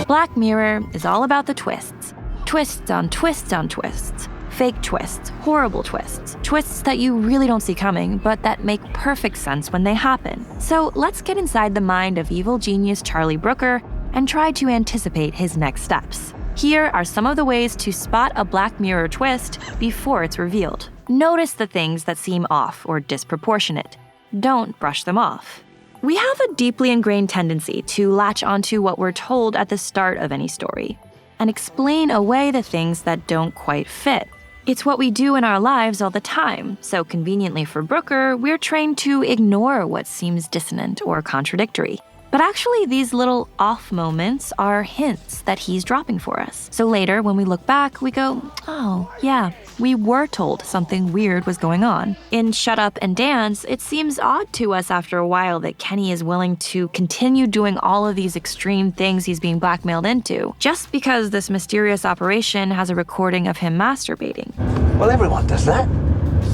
Black Mirror is all about the twists. Twists on twists on twists. Fake twists, horrible twists, twists that you really don't see coming, but that make perfect sense when they happen. So let's get inside the mind of evil genius Charlie Brooker and try to anticipate his next steps. Here are some of the ways to spot a Black Mirror twist before it's revealed. Notice the things that seem off or disproportionate. Don't brush them off. We have a deeply ingrained tendency to latch onto what we're told at the start of any story and explain away the things that don't quite fit. It's what we do in our lives all the time, so conveniently for Brooker, we're trained to ignore what seems dissonant or contradictory. But actually, these little off moments are hints that he's dropping for us. So later, when we look back, we go, oh, yeah, we were told something weird was going on. In Shut Up and Dance, it seems odd to us after a while that Kenny is willing to continue doing all of these extreme things he's being blackmailed into, just because this mysterious operation has a recording of him masturbating. Well, everyone does that.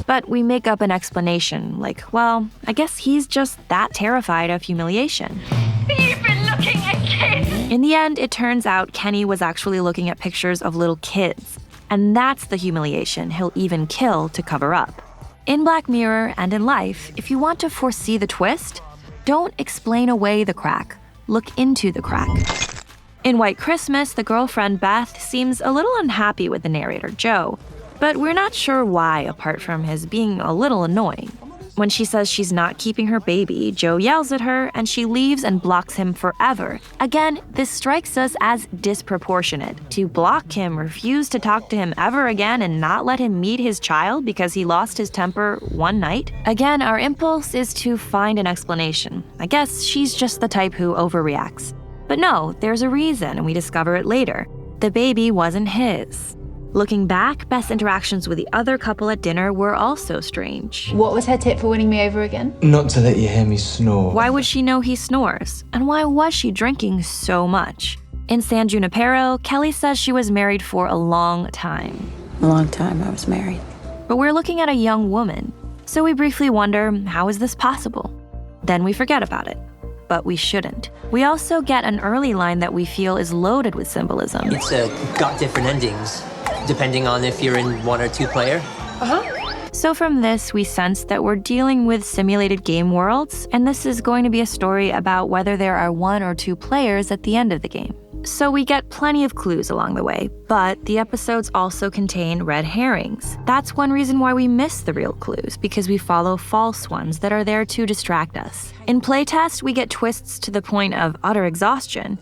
But we make up an explanation, like, well, I guess he's just that terrified of humiliation. You've been looking at kids! In the end, it turns out Kenny was actually looking at pictures of little kids. And that's the humiliation he'll even kill to cover up. In Black Mirror and in life, if you want to foresee the twist, don't explain away the crack. Look into the crack. In White Christmas, the girlfriend Beth seems a little unhappy with the narrator, Joe. But we're not sure why, apart from his being a little annoying. When she says she's not keeping her baby, Joe yells at her, and she leaves and blocks him forever. Again, this strikes us as disproportionate. To block him, refuse to talk to him ever again, and not let him meet his child because he lost his temper one night? Again, our impulse is to find an explanation. I guess she's just the type who overreacts. But no, there's a reason, and we discover it later. The baby wasn't his. Looking back, Beth's interactions with the other couple at dinner were also strange. What was her tip for winning me over again? Not to let you hear me snore. Why would she know he snores? And why was she drinking so much? In San Junipero, Kelly says she was married for a long time. A long time I was married. But we're looking at a young woman. So we briefly wonder, how is this possible? Then we forget about it. But we shouldn't. We also get an early line that we feel is loaded with symbolism. It's got different endings, depending on if you're in one or two player. So from this, we sense that we're dealing with simulated game worlds, and this is going to be a story about whether there are one or two players at the end of the game. So we get plenty of clues along the way, but the episodes also contain red herrings. That's one reason why we miss the real clues, because we follow false ones that are there to distract us. In playtest, we get twists to the point of utter exhaustion.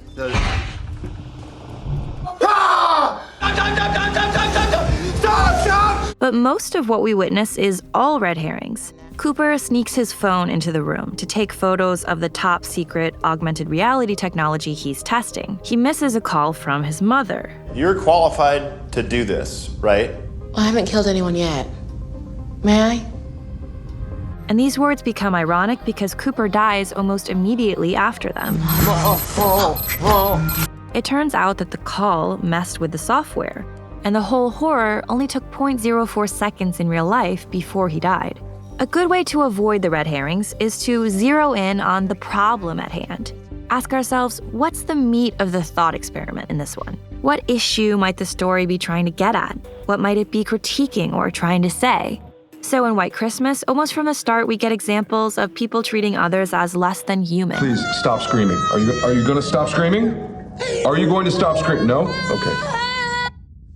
But most of what we witness is all red herrings. Cooper sneaks his phone into the room to take photos of the top secret augmented reality technology he's testing. He misses a call from his mother. You're qualified to do this, right? I haven't killed anyone yet. May I? And these words become ironic because Cooper dies almost immediately after them. It turns out that the call messed with the software, and the whole horror only took 0.04 seconds in real life before he died. A good way to avoid the red herrings is to zero in on the problem at hand. Ask ourselves, what's the meat of the thought experiment in this one? What issue might the story be trying to get at? What might it be critiquing or trying to say? So in White Christmas, almost from the start, we get examples of people treating others as less than human. Please stop screaming. Are you going to stop screaming? Are you going to stop screaming? No? Okay.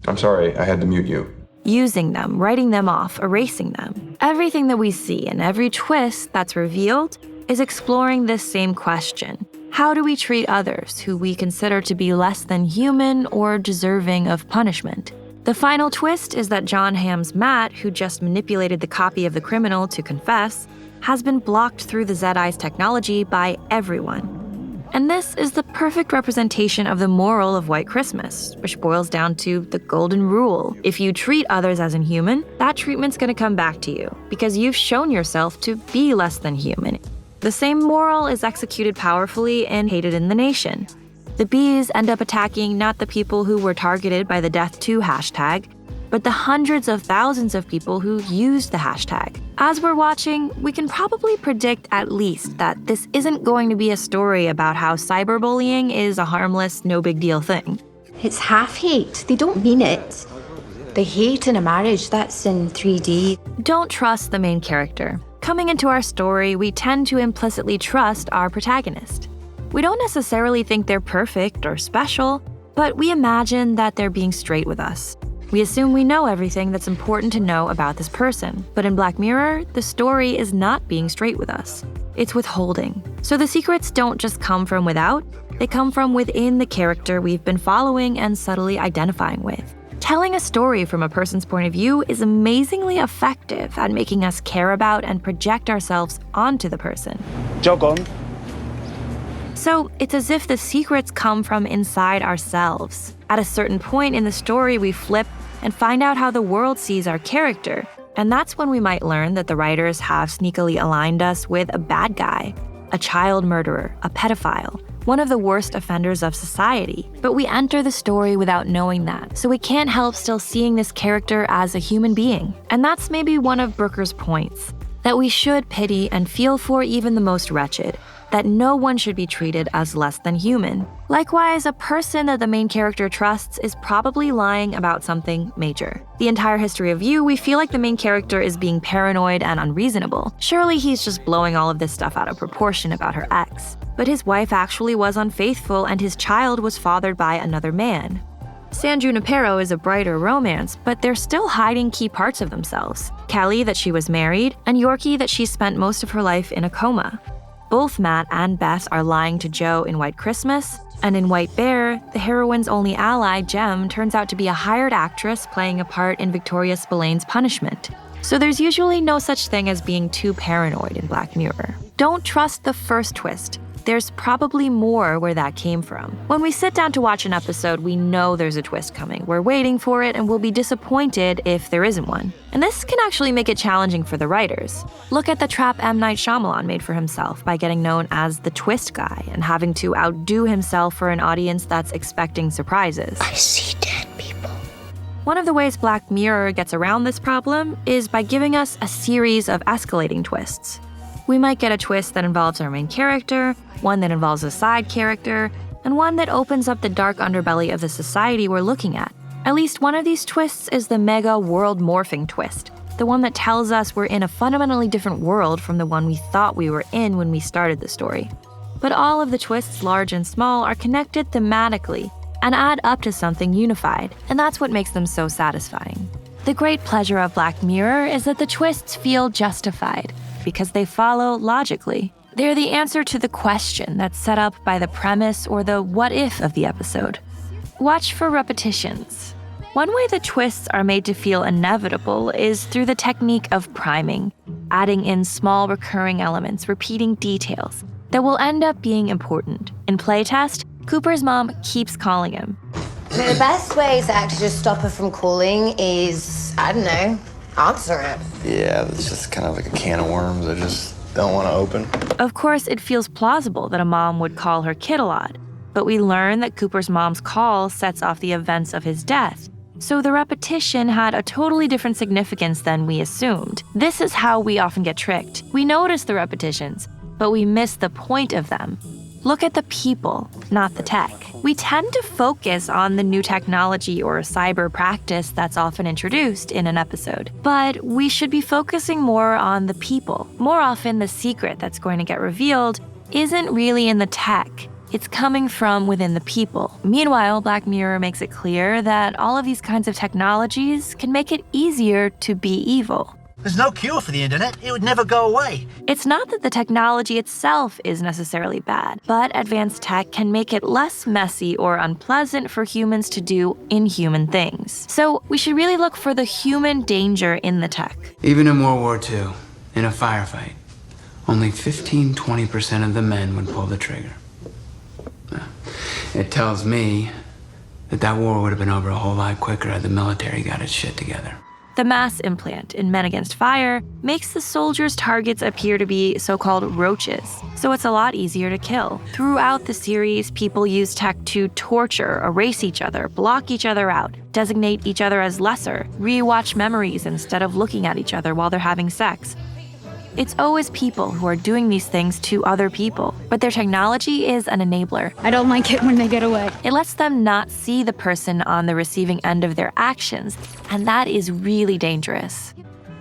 I'm sorry, I had to mute you. Using them, writing them off, erasing them. Everything that we see and every twist that's revealed is exploring this same question. How do we treat others who we consider to be less than human or deserving of punishment? The final twist is that John Hamm's Matt, who just manipulated the copy of the criminal to confess, has been blocked through the Zedeyes technology by everyone. And this is the perfect representation of the moral of White Christmas, which boils down to the golden rule. If you treat others as inhuman, that treatment's gonna come back to you, because you've shown yourself to be less than human. The same moral is executed powerfully in Hated in the Nation. The bees end up attacking not the people who were targeted by the Death2 hashtag, but the hundreds of thousands of people who used the hashtag. As we're watching, we can probably predict at least that this isn't going to be a story about how cyberbullying is a harmless, no big deal thing. It's half hate. They don't mean it. The hate in a marriage, that's in 3D. Don't trust the main character. Coming into our story, we tend to implicitly trust our protagonist. We don't necessarily think they're perfect or special, but we imagine that they're being straight with us. We assume we know everything that's important to know about this person. But in Black Mirror, the story is not being straight with us. It's withholding. So the secrets don't just come from without, they come from within the character we've been following and subtly identifying with. Telling a story from a person's point of view is amazingly effective at making us care about and project ourselves onto the person. Jog on. So it's as if the secrets come from inside ourselves. At a certain point in the story, we flip and find out how the world sees our character. And that's when we might learn that the writers have sneakily aligned us with a bad guy, a child murderer, a pedophile, one of the worst offenders of society. But we enter the story without knowing that, so we can't help still seeing this character as a human being. And that's maybe one of Brooker's points, that we should pity and feel for even the most wretched, that no one should be treated as less than human. Likewise, a person that the main character trusts is probably lying about something major. The entire history of You, we feel like the main character is being paranoid and unreasonable. Surely he's just blowing all of this stuff out of proportion about her ex. But his wife actually was unfaithful and his child was fathered by another man. San Junipero is a brighter romance, but they're still hiding key parts of themselves. Kelly, that she was married, and Yorkie, that she spent most of her life in a coma. Both Matt and Beth are lying to Joe in White Christmas, and in White Bear, the heroine's only ally, Jem, turns out to be a hired actress playing a part in Victoria Spillane's Punishment. So there's usually no such thing as being too paranoid in Black Mirror. Don't trust the first twist. There's probably more where that came from. When we sit down to watch an episode, we know there's a twist coming. We're waiting for it and we'll be disappointed if there isn't one. And this can actually make it challenging for the writers. Look at the trap M. Night Shyamalan made for himself by getting known as the twist guy and having to outdo himself for an audience that's expecting surprises. I see dead people. One of the ways Black Mirror gets around this problem is by giving us a series of escalating twists. We might get a twist that involves our main character, one that involves a side character, and one that opens up the dark underbelly of the society we're looking at. At least one of these twists is the mega world morphing twist, the one that tells us we're in a fundamentally different world from the one we thought we were in when we started the story. But all of the twists, large and small, are connected thematically and add up to something unified, and that's what makes them so satisfying. The great pleasure of Black Mirror is that the twists feel justified, because they follow logically. They're the answer to the question that's set up by the premise or the what if of the episode. Watch for repetitions. One way the twists are made to feel inevitable is through the technique of priming, adding in small recurring elements, repeating details that will end up being important. In playtest, Cooper's mom keeps calling him. The best way to actually just stop her from calling is, I don't know, answer it. Yeah, it's just kind of like a can of worms I just don't want to open. Of course, it feels plausible that a mom would call her kid a lot, but we learn that Cooper's mom's call sets off the events of his death. So the repetition had a totally different significance than we assumed. This is how we often get tricked. We notice the repetitions, but we miss the point of them. Look at the people, not the tech. We tend to focus on the new technology or cyber practice that's often introduced in an episode. But we should be focusing more on the people. More often, the secret that's going to get revealed isn't really in the tech. It's coming from within the people. Meanwhile, Black Mirror makes it clear that all of these kinds of technologies can make it easier to be evil. There's no cure for the internet. It would never go away. It's not that the technology itself is necessarily bad, but advanced tech can make it less messy or unpleasant for humans to do inhuman things. So we should really look for the human danger in the tech. Even in World War II, in a firefight, only 15-20% of the men would pull the trigger. It tells me that war would have been over a whole lot quicker had the military got its shit together. The mass implant in Men Against Fire makes the soldiers' targets appear to be so-called roaches, so it's a lot easier to kill. Throughout the series, people use tech to torture, erase each other, block each other out, designate each other as lesser, rewatch memories instead of looking at each other while they're having sex. It's always people who are doing these things to other people, but their technology is an enabler. I don't like it when they get away. It lets them not see the person on the receiving end of their actions, and that is really dangerous.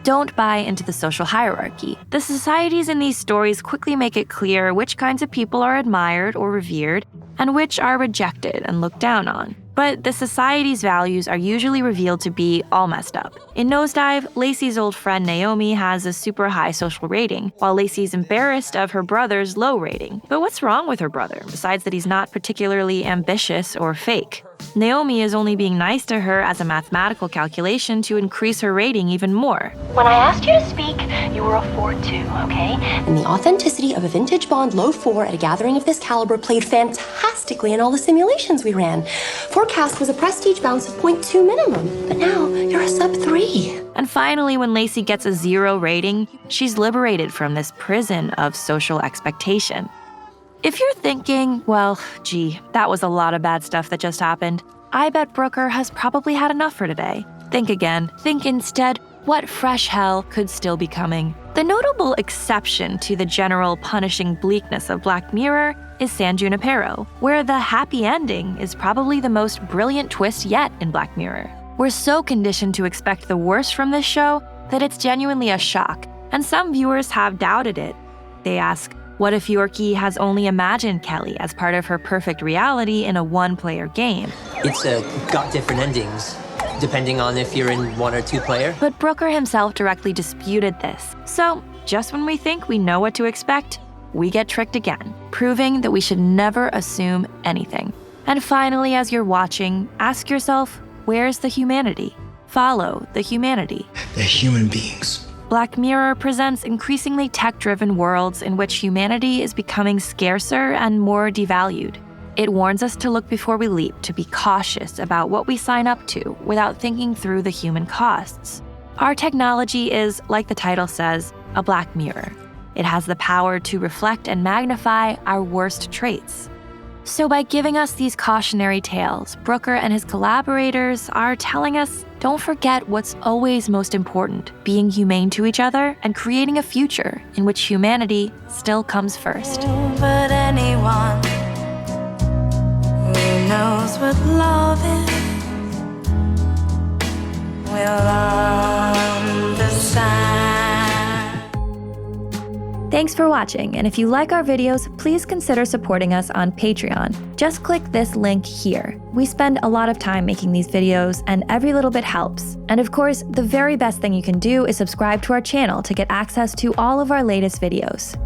Don't buy into the social hierarchy. The societies in these stories quickly make it clear which kinds of people are admired or revered, and which are rejected and looked down on. But the society's values are usually revealed to be all messed up. In Nosedive, Lacey's old friend Naomi has a super high social rating, while Lacey's embarrassed of her brother's low rating. But what's wrong with her brother, besides that he's not particularly ambitious or fake? Naomi is only being nice to her as a mathematical calculation to increase her rating even more. When I asked you to speak, you were a 4-2, okay? And the authenticity of a vintage Bond low 4 at a gathering of this caliber played fantastically in all the simulations we ran. Forecast was a prestige bounce of 0.2 minimum, but now you're a sub 3. And finally, when Lacey gets a 0 rating, she's liberated from this prison of social expectation. If you're thinking, well, gee, that was a lot of bad stuff that just happened, I bet Brooker has probably had enough for today. Think again. Think instead, what fresh hell could still be coming? The notable exception to the general punishing bleakness of Black Mirror is San Junipero, where the happy ending is probably the most brilliant twist yet in Black Mirror. We're so conditioned to expect the worst from this show that it's genuinely a shock, and some viewers have doubted it. They ask, what if Yorkie has only imagined Kelly as part of her perfect reality in a one-player game? It's got different endings, depending on if you're in 1 or 2 player. But Brooker himself directly disputed this. So, just when we think we know what to expect, we get tricked again, proving that we should never assume anything. And finally, as you're watching, ask yourself, where's the humanity? Follow the humanity. They're human beings. Black Mirror presents increasingly tech-driven worlds in which humanity is becoming scarcer and more devalued. It warns us to look before we leap, to be cautious about what we sign up to without thinking through the human costs. Our technology is, like the title says, a black mirror. It has the power to reflect and magnify our worst traits. So by giving us these cautionary tales, Brooker and his collaborators are telling us, don't forget what's always most important, being humane to each other and creating a future in which humanity still comes first. But anyone who knows what love is will understand. Thanks for watching, and if you like our videos, please consider supporting us on Patreon. Just click this link here. We spend a lot of time making these videos, and every little bit helps. And of course, the very best thing you can do is subscribe to our channel to get access to all of our latest videos.